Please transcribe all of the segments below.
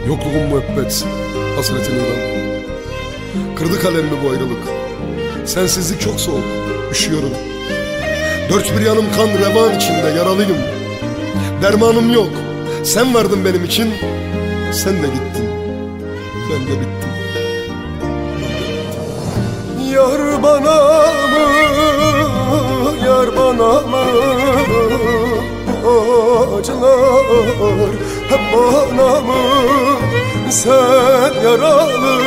Yokluğun müebbet, hasretin inan. Kırdı kalemimi bu ayrılık. Sensizlik çok soğuk, üşüyorum. Dört bir yanım kan revan içinde, yaralıyım. Dermanım yok, sen vardın benim için. Sen de gittin, ben de bittim. Yar bana mı, yar bana mı? Bu acılar hep bana mı? Sen yaralı,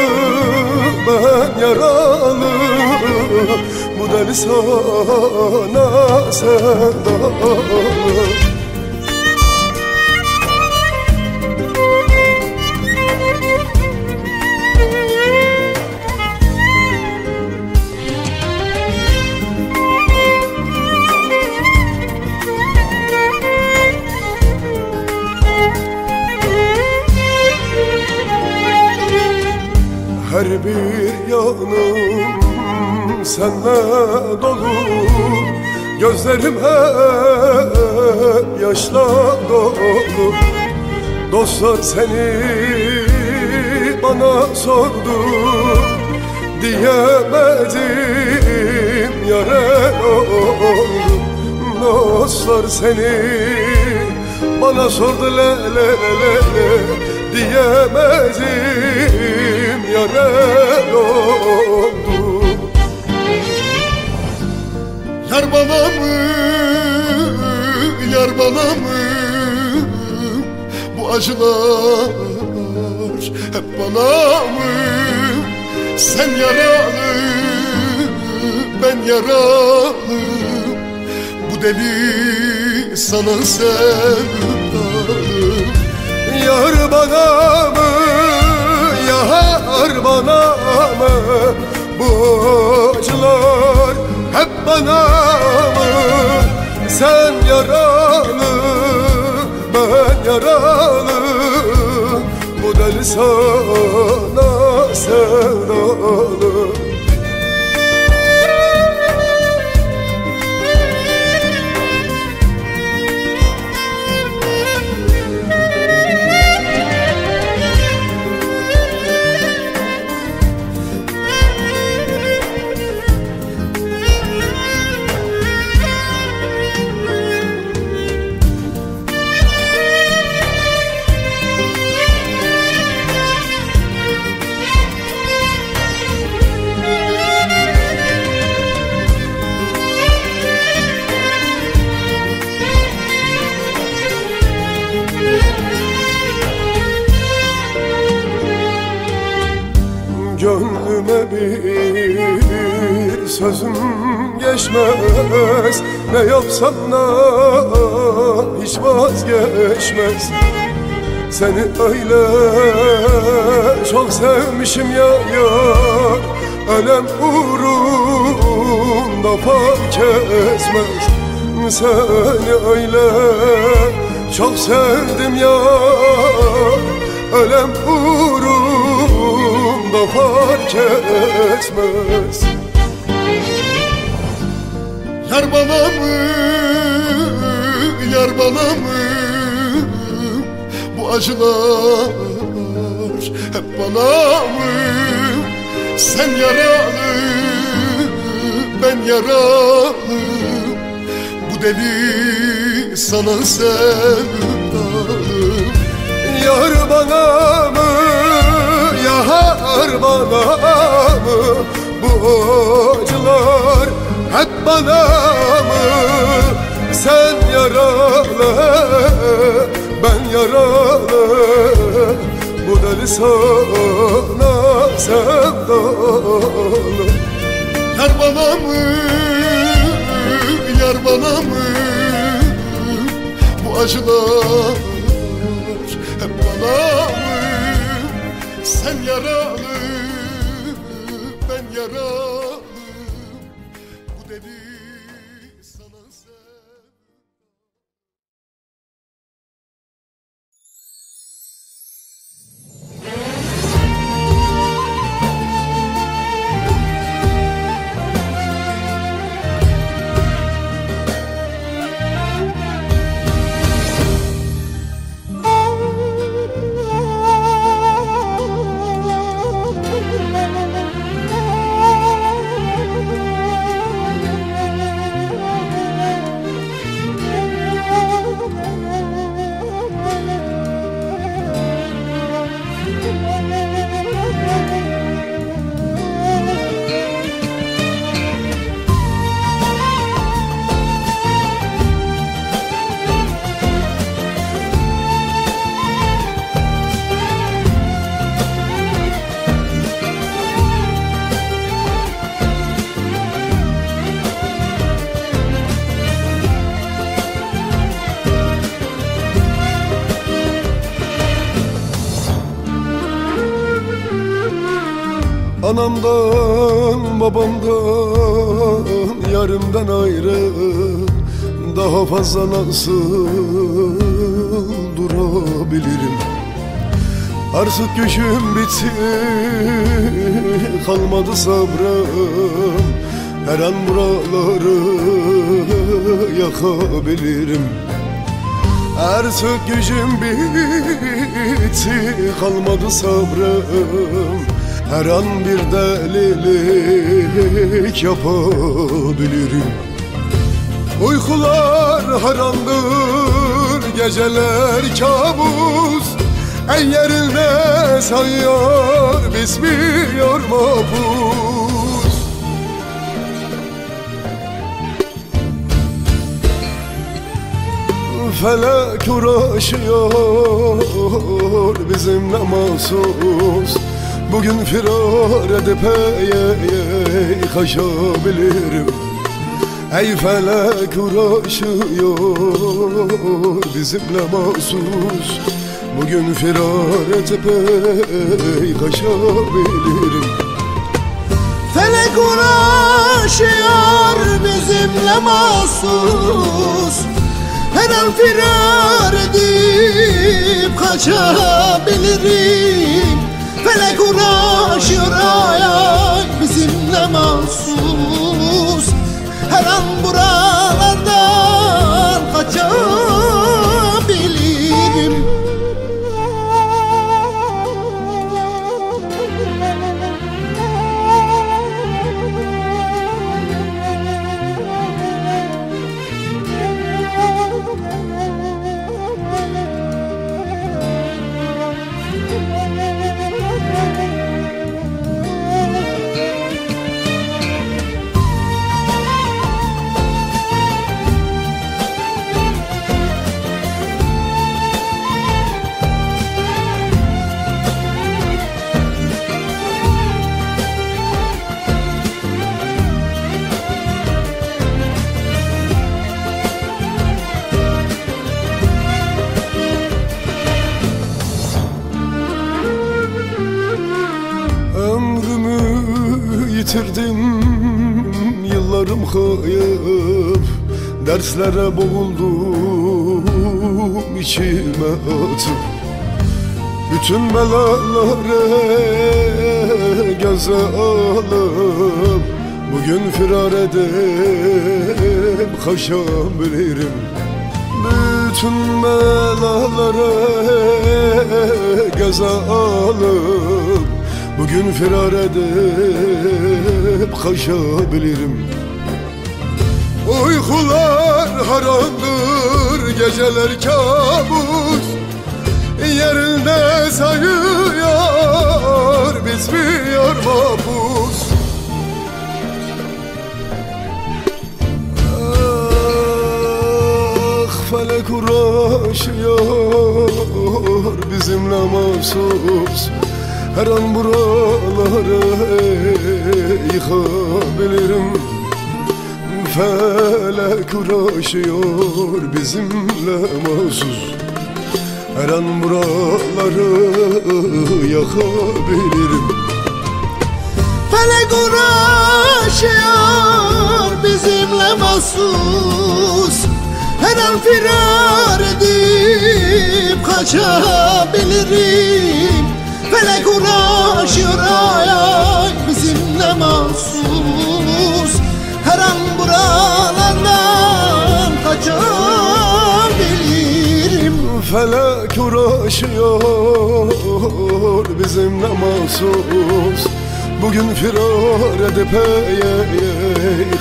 ben yaralı. Bu deli sana sevdalı. Her bir yanım senle dolu, gözlerim hep yaşla dolu. Dostlar seni bana sordu, diyemedim yare oldu. Dostlar seni bana sordu, le le le le, diyemedim yare oldu. Yar bana mı, yar bana mı? Bu acılar hep bana mı? Sen yaralı, ben yaralı. Bu deli sana sevdalı. Yar bana mı, yar bana mı? Bu acılar hep bana mı? Sen yaralı, ben yaralı. Bu deli sana sevdalı. Gönlüme bir sözüm geçmez, ne yapsam da hiç vazgeçmez. Seni öyle çok sevmişim ya yar, ölem uğrunda fark etmez. Seni öyle çok sevdim ya, ölem uğrunda fark etmez. Yar bana mı, yar bana mı? Bu acılar hep bana mı? Sen yaralı, ben yaralı. Bu deli sana sevdalı. Yar bana mı, yar bana mı? Bu acılar hep bana mı? Sen yaralı, ben yaralı. Bu deli sana sevdalı. Yar bana mı, yar bana mı? Bu acılar hep bana mı? Sen yaralı, ben yaralı. Bu deli sana sevdalı. Anamdan, babamdan, yarımdan ayrı daha fazla nasıl durabilirim? Artık gücüm bitti, kalmadı sabrım. Her an buraları yakabilirim. Artık gücüm bitti, kalmadı sabrım. Her an bir delilik yapabilirim. Uykular haramdır, geceler kabus. En yerinde sayıyor, bitmiyor mabus. Felek uğraşıyor bizimle mahsus. Bugün firar edip kaçabilirim. Ey felek uğraşıyor bizimle mahsus. Bugün firar edip kaçabilirim. Felek uğraşıyor bizimle mahsus. Her an firar edip kaçabilirim. Felek uğraşıyor ay ay bizimle mahsus. Her an buralardan kaçabilirim. Yitirdim, yıllarım kayıp. Derslere boğuldum, içime atıp. Bütün belaları göze alıp bugün firar edip kaçabilirim. Bütün belaları göze alıp bugün firar edip kaçabilirim. Uykular haramdır, geceler kabus. Yerinde sayıyor, bitmiyor mabus. Ah, felek uğraşıyor bizimle mahsus. Her an buraları yıkabilirim. Felek uğraşıyor bizimle mahsus. Her an buraları yakabilirim. Felek uğraşıyor bizimle mahsus. Her an firar edip kaçabilirim. Felek uğraşıyor ay ay bizimle mahsus. Her an buralardan kaçabilirim. Felek uğraşıyor bizimle mahsus. Bugün firar edip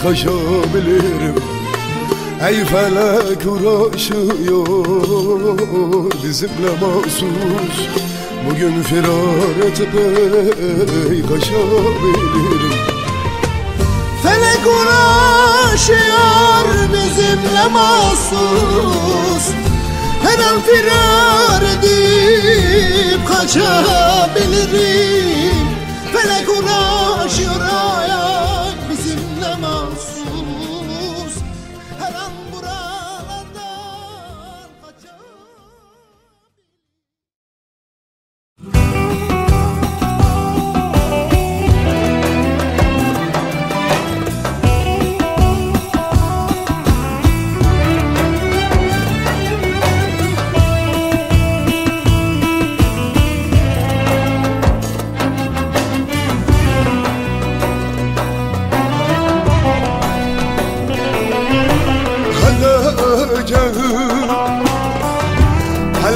kaçabilirim. Ey felek uğraşıyor bizimle mahsus. Bugün firar edip kaçabilirim. Felek uğraşıyor bizimle mahsus. Her an firar edip kaçabilirim. Felek uğraşıyor ay ay bizimle mahsus. Her an buralardan kaçabilirim.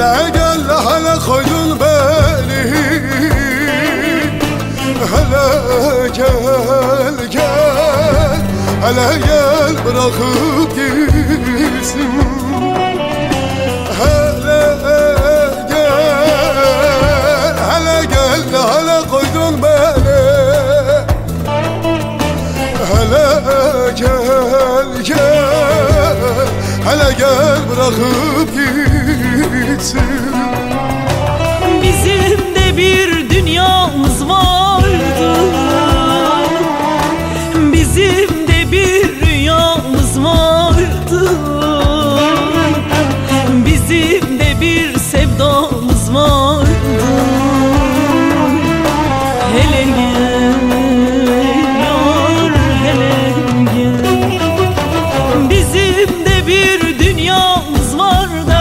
Hele gel hele koydun beni, hele gel gel, hele gel bırakıp gitsin. Hele gel, hele gel hele koydun beni, hele gel gel, hele gel bırakıp gitsin. Bizim de bir dünyamız vardı, bizim de bir rüyamız vardı, bizim de bir sevdamız vardı. Hele gel yar, hele gel. Bizim de bir dünyamız vardı,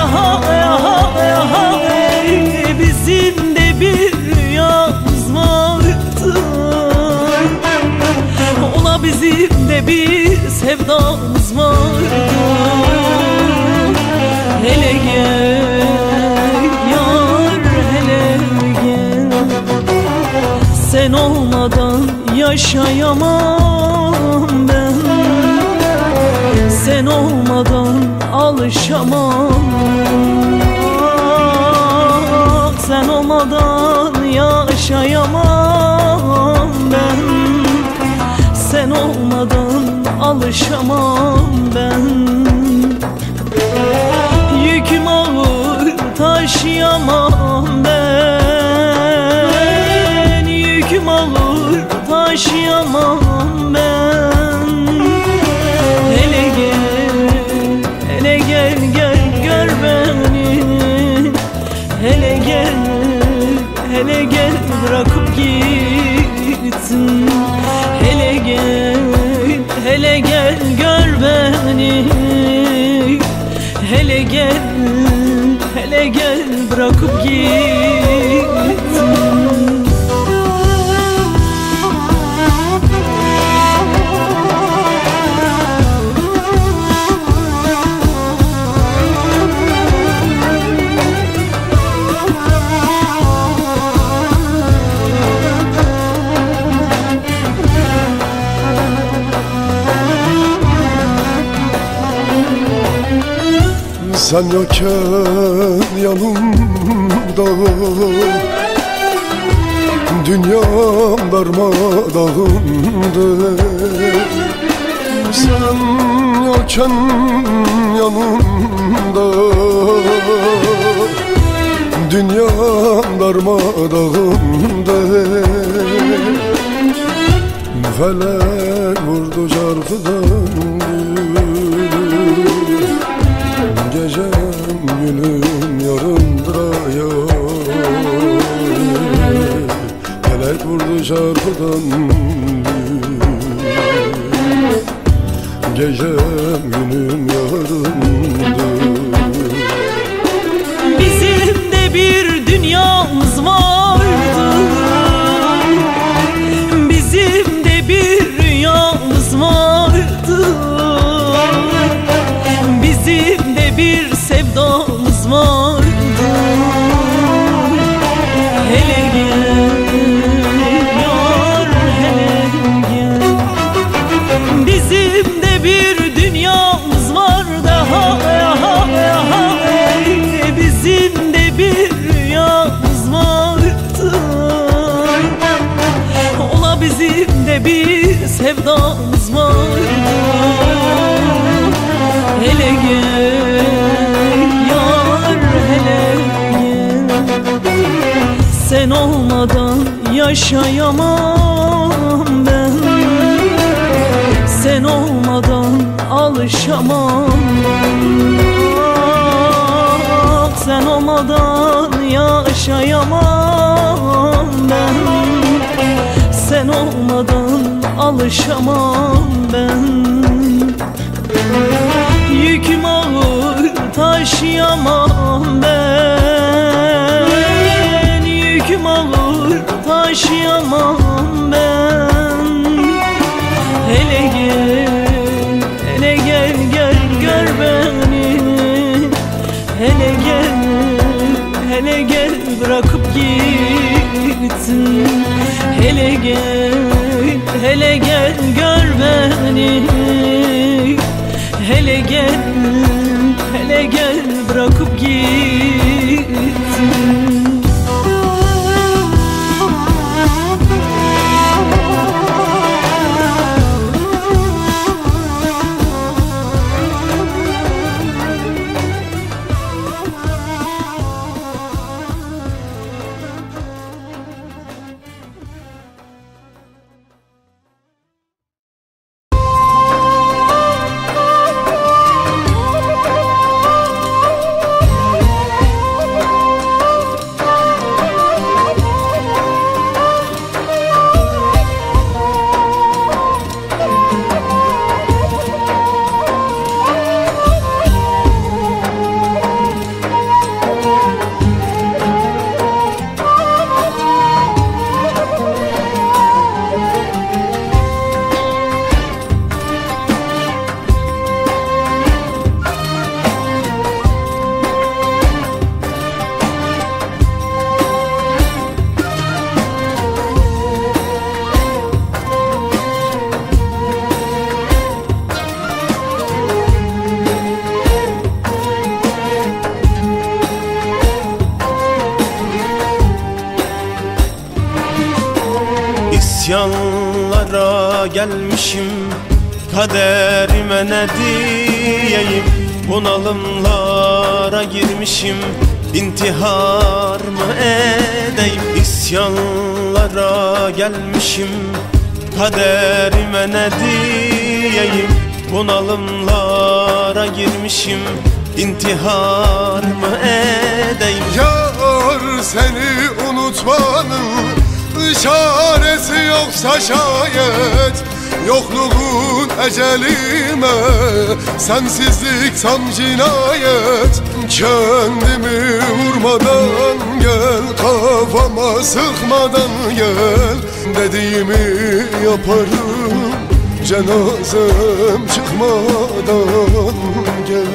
bizim de bir rüyamız vardı. Ola bizim de bir sevdamız vardı. Hele gel yar, hele gel. Sen olmadan yaşayamam ben, sen olmadan alışamam. Sen olmadan yaşayamam ben, sen olmadan alışamam ben. Yüküm ağır taşıyamam ben, yüküm ağır taşıyamam ben. Hele gel, hele gel, gel gör beni. Hele gel, hele gel bırakıp gitsin. Hele gel, hele gel gör beni. Hele gel, hele gel bırakıp gitsin. Sen yokken yanımda, dünyam darmadağındı. Sen yokken yanımda, dünyam darmadağındı. Felek vurdu çarpıdan, gecem günüm yarımdır ayağım. Felek vurdu çarpıdan, gecem günüm yarımdır. Bizim de bir dünyamız vardı, bizim de bir rüyamız vardı, bizim de bir sevdamız vardı. Hele gel yar, hele gel. Bizim de bir dünyamız vardı, bizim de bir rüyamız vardı. Ola bizim de bir sevdamız vardı. Hele gel yar, hele gel. Sen olmadan yaşayamam ben, sen olmadan alışamam. Sen olmadan yaşayamam ben, sen olmadan alışamam ben. Yüküm ağır taşıyamam ben, yüküm ağır taşıyamam ben. Hele gel, hele gel, gel gör beni. Hele gel, hele gel bırakıp gittin. Hele gel, hele gel gör beni. Hele gel, hele gel bırakıp gittin. İsyanlara gelmişim, kaderime ne diyeyim? Bunalımlara girmişim, intihar mı edeyim? İsyanlara gelmişim, kaderime ne diyeyim? Bunalımlara girmişim, intihar mı edeyim? Yar seni unutmanın çaresi yoksa şayet, yokluğun ecelime, sensizlik tam cinayet. Kendimi vurmadan gel, kafama sıkmadan gel, dediğimi yaparım, cenazem çıkmadan gel.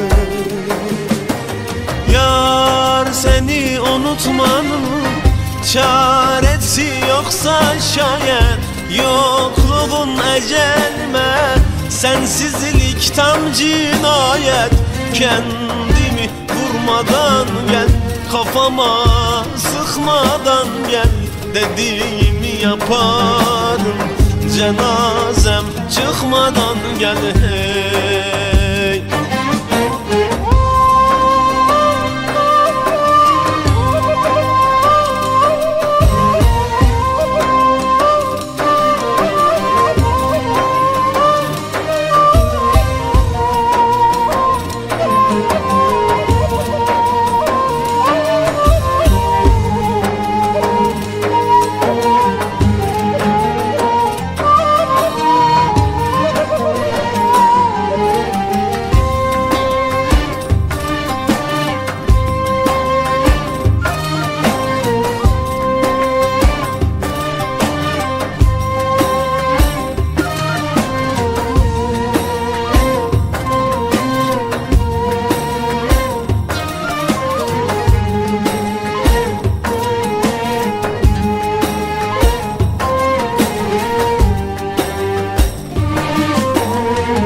Yar seni unutmanın çaresi yoksa şayet, yokluğun ecelime, sensizlik tam cinayet. Kendimi vurmadan gel, kafama sıkmadan gel, dediğimi yaparım, cenazem çıkmadan gel. Hey.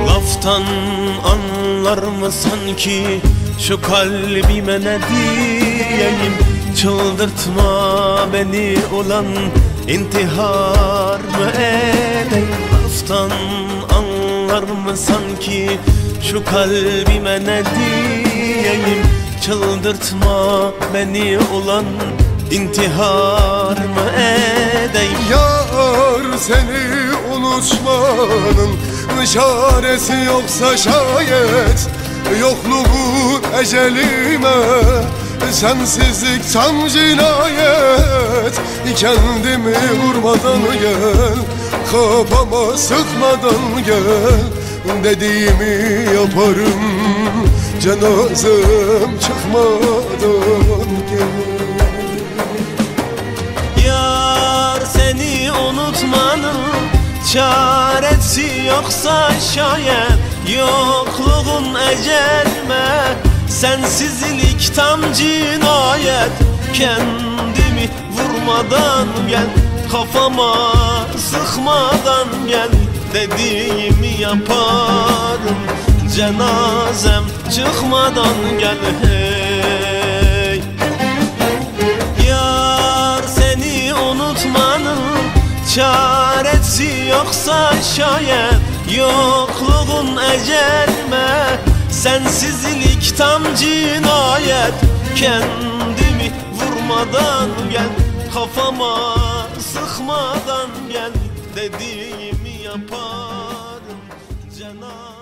Laftan anlar mı sanki şu kalbime ne diyeyim? Çıldırtma beni ulan, intihar mı edeyim? Laftan anlar mı sanki şu kalbime ne diyeyim? Çıldırtma beni ulan, intihar mı edeyim? Yar seni unutmanın çaresi yoksa şayet, yokluğun ecelime, sensizlik tam cinayet. Kendimi vurmadan gel, kafama sıkmadan gel, dediğimi yaparım, cenazem çıkmadan gel. Yar seni unutmanın çaresi yoksa şayet, yokluğun ecelime, sensizlik tam cinayet. Kendimi vurmadan gel, kafama sıkmadan gel. Dediğimi yaparım, cenazem çıkmadan gel hey. Yar seni unutmanın çaresi yoksa şayet, yokluğun ecelme, sensizlik tam cinayet. Kendimi vurmadan gel, kafama sıkmadan gel. Dediğimi yaparım, cenab